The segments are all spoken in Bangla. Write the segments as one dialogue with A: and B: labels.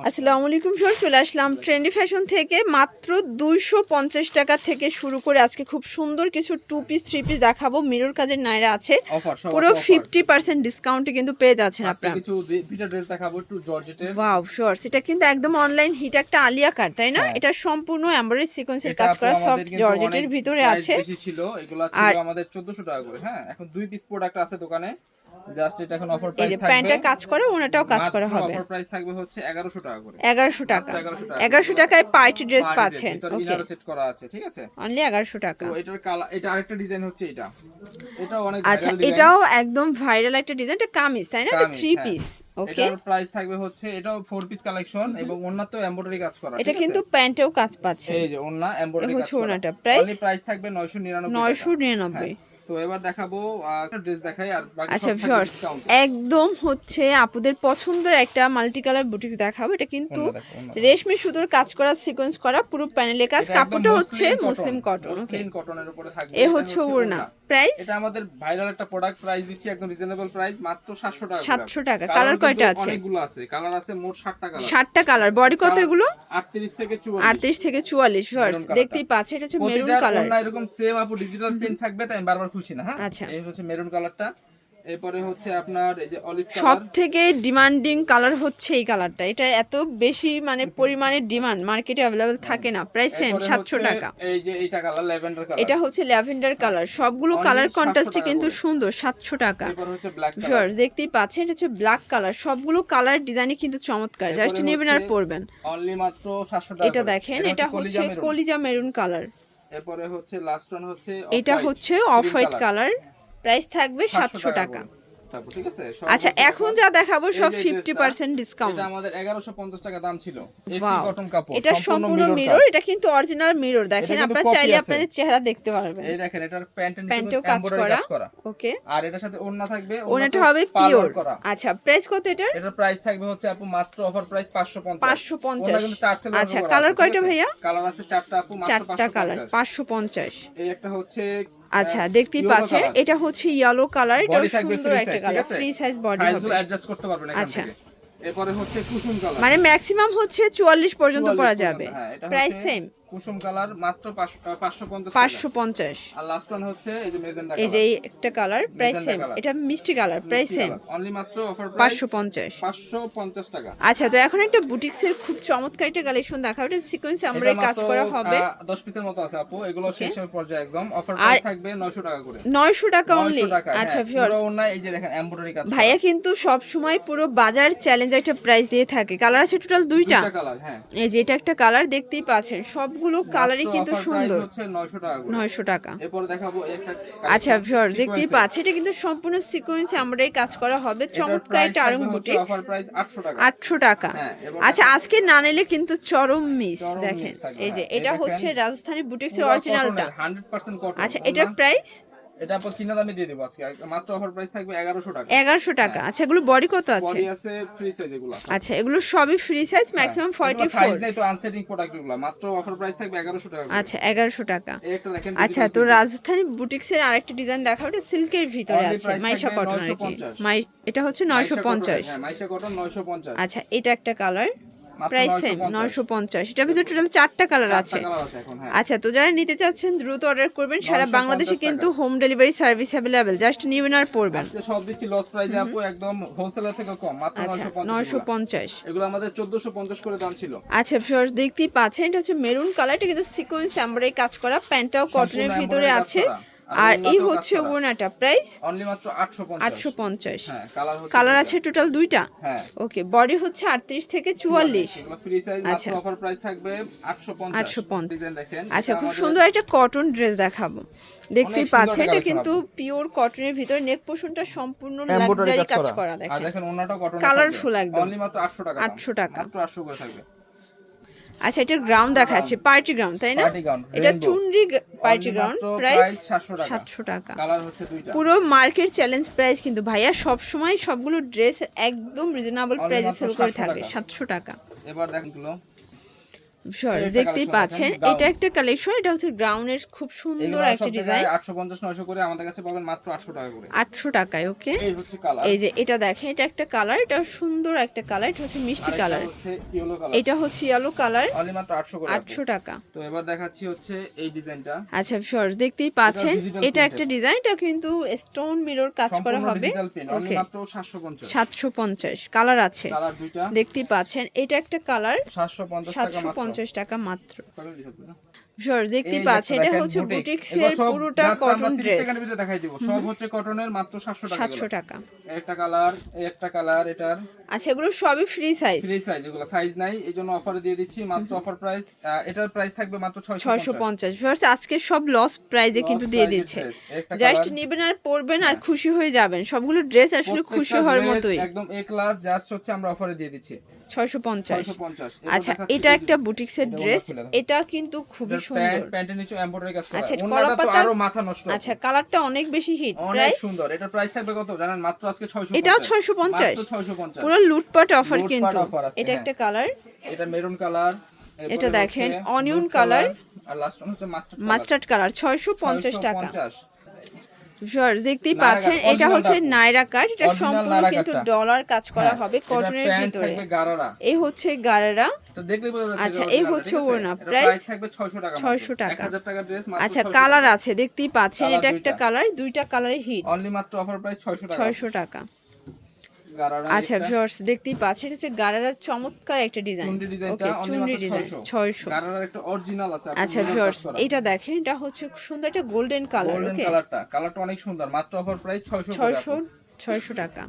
A: আসসালামু আলাইকুম স্যার, চলে আসলাম ট্রেন্ডি ফ্যাশন থেকে। মাত্র 250 টাকা থেকে শুরু করে আজকে খুব সুন্দর কিছু 2 পিস 3 পিস দেখাবো। মিরর কাজের নাইরা আছে, পুরো 50% ডিসকাউন্টে কিন্তু পেয়ে যাচ্ছেন আপনারা।
B: কিছু দুইটা ড্রেস দেখাবো একটু জর্জেটের।
A: ওয়াও শিওর, এটা কিন্তু একদম অনলাইন হিট একটা আলিয়া কাট, তাই না? এটা সম্পূর্ণ এমব্রয়ডারি সিকোয়েন্সের কাজ করা সফট জর্জেটের ভিতরে আছে।
B: বেশি ছিল, এগুলা ছিল আমাদের 1400 টাকা করে। হ্যাঁ, এখন 2 পিস প্রোডাক্ট আছে দোকানে, জাস্ট এটা এখন অফার প্রাইস থাকবে।
A: প্যান্টটা কাজ করা, ওনাটাও কাজ করা হবে।
B: অফার প্রাইস থাকবে হচ্ছে 1100 টাকা করে।
A: 1100 টাকা, 1100 টাকায় পার্টি ড্রেস পাচ্ছেন।
B: ওকে, ইনার সেট করা আছে, ঠিক আছে,
A: অনলি 1100 টাকা।
B: তো এটার কালার, এটা আরেকটা ডিজাইন হচ্ছে এটা, এটাও অনেক
A: আচ্ছা,
B: ভাইরাল ডিজাইন।
A: এটাও একদম ভাইরাল একটা ডিজাইন। এটা কামিজ, তাই না? এটা 3 পিস। ওকে,
B: এটার প্রাইস থাকবে হচ্ছে, এটাও 4 পিস কালেকশন এবং ওন্নাতেও এমব্রয়ডারি কাজ করা।
A: এটা কিন্তু প্যান্টেও কাজ পাচ্ছে,
B: এই যে ওন্না এমব্রয়ডারি কাজ করা।
A: ওন্নাটা
B: প্রাইস থাকবে 999
A: 999।
B: তো এবার দেখাবো একটা ড্রেস দেখাই, আর বাকি
A: আচ্ছা
B: সব
A: ভিউয়ার্স,
B: ডিসকাউন্ট।
A: একদম হচ্ছে আপুদের পছন্দের একটা মাল্টি কালার বুটিক দেখাবো। এটা কিন্তু রেশমি সুতোর কাজ করা, সিকোয়েন্স করা, পুরো প্যানেলে কাজ। কাপড়টা হচ্ছে মুসলিম কটন। ওকে,
B: কটনের উপরে থাকবে।
A: এ হচ্ছে ওড়না। প্রাইস,
B: এটা আমাদের ভাইরাল একটা প্রোডাক্ট, প্রাইস দিচ্ছি একদম রিজনেবল প্রাইস, মাত্র 700 টাকা।
A: 700 টাকা। কালার কয়টা আছে?
B: অনেকগুলো আছে, কালার আছে মোট 60টা কালার।
A: 60টা কালার। বডি কত এগুলো?
B: 38 থেকে 44।
A: 38 থেকে 44 ভিউয়ার্স, দেখতেই পাচ্ছেন। এটা হচ্ছে মেরুন কালার।
B: না, এরকম সেম আপু ডিজিটাল প্রিন্ট থাকবে, তাই আমি বারবার খুলছি না। হ্যাঁ,
A: আচ্ছা,
B: এই হচ্ছে মেরুন কালারটা। এরপরে হচ্ছে আপনার এই যে অলিভ কালার।
A: সব থেকে ডিমান্ডিং কালার হচ্ছে এই কালারটা। এটা এত বেশি মানে পরিমাণে ডিমান্ড, মার্কেটে अवेलेबल থাকে না। প্রাইস সেম 700 টাকা।
B: এই যে এইটা কালার ল্যাভেন্ডার কালার,
A: এটা হচ্ছে ল্যাভেন্ডার কালার। সবগুলো কালার কন্ট্রাস্টে কিন্তু সুন্দর। 700 টাকা।
B: এরপর হচ্ছে ব্ল্যাক কালার।
A: ভিউয়ার্স দেখতেই পাচ্ছেন, এটা হচ্ছে ব্ল্যাক কালার। সবগুলো কালার ডিজাইনই কিন্তু চমৎকার, জাস্ট নেবেন আর পরবেন।
B: অনলি মাত্র 700 টাকা।
A: এটা দেখেন, এটা হচ্ছে কলিজা মেরুন কালার।
B: এরপরে হচ্ছে লাস্ট ওয়ান হচ্ছে
A: এটা হচ্ছে অফ হোয়াইট কালার। প্রাইস থাকবে 700 টাকা।
B: ঠিক আছে।
A: আচ্ছা, এখন যা দেখাবো সব 50% ডিসকাউন্ট।
B: এটা আমাদের 1150 টাকা দাম ছিল।
A: ওয়াও,
B: কটন কাপড়,
A: এটা সম্পূর্ণ মিরর। এটা কিন্তু অরিজিনাল মিরর। দেখেন, আপনারা চাইলে আপনাদের চেহারা দেখতে পারবেন।
B: এই দেখেন, এটার
A: প্যান্টেও কাজ করা। ওকে,
B: আর এটার সাথে ওড়না থাকবে,
A: ওড়নাটা হবে পিওর। আচ্ছা, প্রাইস কত এটার?
B: এটার প্রাইস থাকবে হচ্ছে আপু মাত্র অফার প্রাইস 550।
A: 550। আচ্ছা, কালার কয়টা ভাইয়া?
B: কালার আছে 4টা আপু, মাত্র
A: 4টা কালার, 550।
B: এই একটা হচ্ছে,
A: আচ্ছা দেখতেই পাচ্ছেন, এটা হচ্ছে ইয়েলো কালার। এটা সুন্দর একটা কালার, ফ্রি সাইজ বডি হবে,
B: সাইজগুলো অ্যাডজাস্ট করতে পারবেন এখান থেকে। এরপরে হচ্ছে কুসুম কালার,
A: মানে ম্যাক্সিমাম হচ্ছে 44 পর্যন্ত পরা যাবে। প্রাইস সেম,
B: কুসুম কালার মাত্র 550।
A: 550।
B: আর লাস্ট ওয়ান হচ্ছে এই যে মেজেন্টা কালার।
A: এই যে একটা কালার, প্রাইস সেম। এটা মিষ্টি কালার, প্রাইস সেম।
B: অনলি মাত্র অফার প্রাইস
A: 550
B: টাকা।
A: আচ্ছা, তো এখন একটা বুটিক্সের খুব চমৎকার একটা কালেকশন দেখাবো। এটা সিকোয়েন্স আমরা কাজ করা হবে।
B: 10 পিসের মতো আছে আপু, এগুলো শেষের পর্যায়ে একদম। অফার প্রাইস থাকবে 900 টাকা করে।
A: 900 টাকা অনলি। আচ্ছা ভিউয়ার্স,
B: এই যে দেখেন এমব্রয়ডারি কাজ।
A: ভাইয়া কিন্তু সব সময় পুরো বাজার চ্যালেঞ্জ একটা প্রাইস দিয়ে থাকে। কালার আছে টোটাল দুইটা
B: কালার। হ্যাঁ,
A: এই যে এটা একটা কালার, দেখতেই পাচ্ছেন। সবগুলো কালারই কিন্তু সুন্দর।
B: হচ্ছে 900 টাকা করে।
A: 900 টাকা।
B: এরপর দেখাবো একটা।
A: আচ্ছা ভিউয়ার্স, দেখতেই পাচ্ছেন, এটা কিন্তু সম্পূর্ণ সিকোয়েন্স আমরাই কাজ করা হবে। চমৎকার একটা আরং বুটিক।
B: অফার প্রাইস 800 টাকা।
A: 800 টাকা। আচ্ছা, আজকে না নিলে কিন্তু চরম মিস। দেখেন, এই যে এটা হচ্ছে রাজস্থানী বুটিক্সের অরিজিনালটা
B: 100% কটন।
A: আচ্ছা, এটার প্রাইস?
B: এটা আপনি কিনা দামে দিয়ে দেব আজকে, মাত্র অফার প্রাইস থাকবে 1100 টাকা।
A: 1100 টাকা। আচ্ছা, এগুলো বডি কত আছে?
B: বডি আছে ফ্রি সাইজ এগুলো।
A: আচ্ছা, এগুলো সবই ফ্রি সাইজ, ম্যাক্সিমাম 44।
B: সাইজ নাই তো, আনসেটিং প্রোডাক্ট এগুলো। মাত্র অফার প্রাইস থাকবে 1100 টাকা।
A: আচ্ছা, 1100 টাকা।
B: এই একটা দেখেন।
A: আচ্ছা, তো রাজস্থানী বুটিক্সের আরেকটা ডিজাইন দেখাও। এটা সিল্কের ভিতরে আছে, মাইশা কটন আর কি। এটা হচ্ছে 950।
B: হ্যাঁ, মাইশা কটন 950।
A: আচ্ছা, এটা একটা কালার, প্রাইস সেম 950। এটার ভিতরে টোটাল 4টা কালার আছে। আচ্ছা, তো যারা নিতে চাচ্ছেন দ্রুত অর্ডার করবেন। সারা বাংলাদেশে কিন্তু home delivery service available, just নিবেন আর পড়বেন।
B: আজকে সব দিচ্ছি লস প্রাইসে আপু, একদম হোলসেলার থেকে কম, মাত্র
A: 950।
B: এগুলো আমাদের 1450 করে দাম ছিল।
A: আচ্ছা ভিউয়ার্স, দেখতেই পাচ্ছেন, এটা হচ্ছে মেরুন কালার। এটা কিন্তু সিকোয়েন্স এমব্রয়ডারি কাজ করা, প্যান্টটাও কটনের ভিতরে আছে। আর এই হচ্ছে ওড়নাটা, প্রাইস
B: অনলি মাত্র
A: 850।
B: হ্যাঁ,
A: কালার আছে টোটাল দুইটা।
B: হ্যাঁ,
A: ওকে, বডি হচ্ছে 38 থেকে 44।
B: এগুলো ফ্রি সাইজ, মাত্র অফার প্রাইস থাকবে 850। ডিজাইন দেখেন।
A: আচ্ছা, খুব সুন্দর একটা কটন ড্রেস দেখাবো। দেখতেই পাচ্ছেন, এটা কিন্তু পিওর কটনের ভিতর। নেক পোরশনটা সম্পূর্ণ লাক্সারি কাজ করা। দেখেন,
B: আর দেখেন ওন্নাটাও কটন,
A: কালারফুল একদম।
B: অনলি মাত্র 800 টাকা।
A: 800 টাকা,
B: মাত্র 800 করে থাকবে।
A: আচ্ছা, এটার গ্রাউন্ড দেখাচ্ছে, পার্টি গ্রাউন্ড, তাই না? এটা চুনরি পার্টি গ্রাউন্ড, প্রাইস 700 টাকা।
B: কালার হচ্ছে দুইটা।
A: পুরো মার্কেট চ্যালেঞ্জ প্রাইস, কিন্তু ভাইয়া সব সময় সবগুলো ড্রেস একদম রিজনেবল প্রাইসে সেল করে থাকে। 700 টাকা।
B: এবার দেখুন,
A: ভিউয়ার্স
B: একটা
A: দেখতেই
B: collection
A: পাচ্ছেন
B: দেখেন, gown।
A: এটা একটা কালেকশন, এটা হচ্ছে গ্রাউন্ডের খুব সুন্দর
B: এগুলো
A: একটা
B: সব
A: ডিজাইন।
B: জায়গায় 850 900 করে, আমাদের কাছে পাবেন মাত্র 800 টাকা করে।
A: 800 টাকায়। ওকে,
B: এই হচ্ছে কালার।
A: এই যে এটা দেখেন, এটা একটা কালার, এটা সুন্দর একটা কালার, এটা হচ্ছে মিষ্টি
B: আরেকটা
A: কালার,
B: হচ্ছে ইয়েলো কালার,
A: এটা হচ্ছে ইয়েলো কালার,
B: অনলি মাত্র 800 করে।
A: 800 টাকা।
B: তো এবার দেখাচ্ছি হচ্ছে এই ডিজাইনটা।
A: আচ্ছা ভিউয়ার্স দেখতেই পাচ্ছেন
B: digital
A: এটা একটা
B: printed।
A: ডিজাইন, এটা কিন্তু স্টোন মিরর কাজ করা
B: সম্পূর্ণ
A: হবে।
B: ডিজিটাল প্রিন্ট, অনলি
A: ওকে,
B: মাত্র 750।
A: 750 কালার আছে,
B: কালার দুইটা,
A: দেখতেই পাচ্ছেন এটা একটা কালার,
B: 750 টাকা মাত্র।
A: 750 টাকা মাত্র।
B: কালার ডিজাইন না?
A: ভিউয়ার্স দেখতেই
B: এই
A: পাচ্ছেন এটা
B: দেখেন,
A: হচ্ছে
B: বুটিক্স।
A: বুটিক্সের
B: এগুলো সব
A: পুরোটা
B: just আমরা
A: কটন
B: 30
A: ড্রেস।
B: সেকেন্ডের ভিতরে দেখাই দিব। সব হচ্ছে কটনের, মাত্র 700 টাকা।
A: 700 টাকা।
B: এই একটা কালার, এই একটা কালার, এটার
A: আচ্ছা এগুলো সবই ফ্রি সাইজ,
B: ফ্রি সাইজ, এগুলো সাইজ নাই, এইজন্য অফারে দিয়ে দিচ্ছি মাত্র। অফার প্রাইস, এটার প্রাইস থাকবে মাত্র 650।
A: 650। ভিউয়ার্স আজকে সব লস প্রাইজে কিন্তু দিয়ে দিচ্ছে, জাস্ট নেবেন আর পরবেন আর খুশি হয়ে যাবেন। সবগুলো ড্রেস আসলে খুশি হওয়ার মতোই,
B: একদম এ ক্লাস, জাস্ট হচ্ছে আমরা অফারে দিয়ে দিচ্ছি
A: 650।
B: 650।
A: আচ্ছা এটা একটা বুটিক্সের ড্রেস, এটা কিন্তু খুবই সুন্দর।
B: প্যান্টের নিচে এমব্রয়ডারি কাজ করা,
A: আচ্ছা
B: ওন্নাটা তো
A: কলাপাতা,
B: আরো মাথা নষ্ট।
A: আচ্ছা কালারটা অনেক বেশি হিট,
B: অনেক
A: প্রাইস
B: সুন্দর। এটার প্রাইস থাকবে কত জানেন? মাত্র আজকে 650।
A: এটাও 650,
B: মাত্র 650,
A: পুরো লুটপাট অফার
B: লুটপাট
A: কিন্তু।
B: offer আছে,
A: এটা
B: হ্যাঁ।
A: একটা কালার,
B: এটা মেরুন কালার,
A: এটা দেখেন অনিয়ন কালার,
B: আর লাস্ট ওয়ান হচ্ছে মাস্টার্ড
A: মাস্টার্ড কালার, 650 টাকা।
B: 650।
A: ভিউয়ার্স দেখতেই
B: নায়রা
A: পাচ্ছেন
B: কাট,
A: এটা
B: original
A: হচ্ছে
B: কাপড়।
A: নাইরা কাট, এটা
B: Original
A: সম্পূর্ণ
B: নায়রা
A: কিন্তু
B: কাটটা।
A: ডলার কাজ করা
B: হ্যাঁ,
A: হবে
B: এটা
A: কটনের
B: প্যান্ট
A: ভিতরে।
B: থাকবে গারারা।
A: এই হচ্ছে গারারা।
B: এটা দেখলেই বোঝা যাচ্ছে।
A: আচ্ছা,
B: এটা
A: এই
B: original,
A: হচ্ছে
B: ঠিক আছে?
A: ওড়না,
B: এটার
A: প্রাইস
B: প্রাইস থাকবে 600 টাকা।
A: 600 টাকা।
B: 1000 টাকা ড্রেস মাত্র
A: আচ্ছা
B: 600
A: কালার
B: টাকা।
A: আছে দেখতেই পাচ্ছেন,
B: কালার
A: এটা একটা
B: দুইটা।
A: কালার, দুইটা কালার হিট,
B: অনলি মাত্র অফার প্রাইস 600 টাকা।
A: 600 টাকা।
B: গারারা।
A: আচ্ছা ভিউয়ার্স দেখতেই পাচ্ছেন এটা হচ্ছে গারারার চমৎকার একটা ডিজাইন।
B: চুন্ডি ডিজাইনটা
A: ওকে
B: অনলি
A: চুন্ডি
B: মাত্র
A: ডিজাইন
B: 600।
A: 600।
B: গারারার একটা অরিজিনাল আছে।
A: আচ্ছা ভিউয়ার্স এটা দেখেন, এটা হচ্ছে খুব সুন্দর একটা গোল্ডেন কালার।
B: গোল্ডেন
A: ওকে
B: কালারটা অনেক সুন্দর। মাত্র অফার প্রাইস 600 করে।
A: 600 টাকা।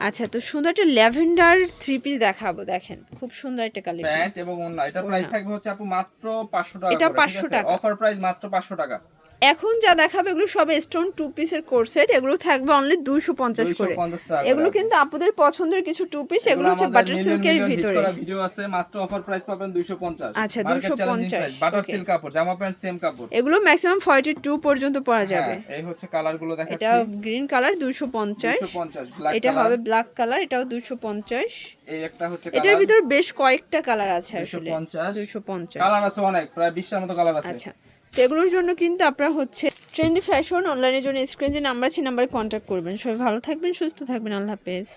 A: আচ্ছা তো সুন্দর একটা ল্যাভেন্ডার থ্রি পিস দেখাবো, দেখেন খুব সুন্দর একটা কালেকশন।
B: প্যান্ট এবং ওড়না, এটা প্রাইস থাকবে হচ্ছে আপু মাত্র 500 টাকা।
A: এটা 500 টাকা।
B: অফার প্রাইস মাত্র 500 টাকা।
A: এখন যা দেখাবে এগুলো সব স্টোন টু পিসের কোর্সেট, এগুলো থাকবে অনলি 250 করে।
B: 250 টাকা।
A: এগুলো কিন্তু আপুদের পছন্দের কিছু টু পিস, এগুলো হচ্ছে বাটার সিল্কের ভিতরে।
B: ভিডিও আছে, মাত্র অফার প্রাইস পাবেন 250।
A: আচ্ছা 250
B: বাটার সিল্ক কাপড়, জামা প্যান্ট সেম কাপড়।
A: এগুলো ম্যাক্সিমাম 42 পর্যন্ত পরা যাবে।
B: হ্যাঁ, এই হচ্ছে কালারগুলো দেখাচ্ছি।
A: এটা গ্রিন কালার 250,
B: 250 ব্ল্যাক
A: এটা
B: কালার।
A: হবে ব্ল্যাক কালার, এটাও 250।
B: এই একটা হচ্ছে
A: এটার
B: কালার,
A: ভিতর বেশ কয়েকটা কালার আছে আসলে।
B: 250
A: 250
B: কালার আছে অনেক, প্রায় 20টার মতো কালার আছে।
A: আচ্ছা তো এগুলোর জন্য কিন্তু আপনারা হচ্ছে ট্রেন্ডি ফ্যাশন অনলাইনের জন্য স্ক্রিনে যে নাম্বার আছে নাম্বারে কন্ট্যাক্ট করবেন। সবাই ভালো থাকবেন, সুস্থ থাকবেন, আল্লাহ হাফেজ।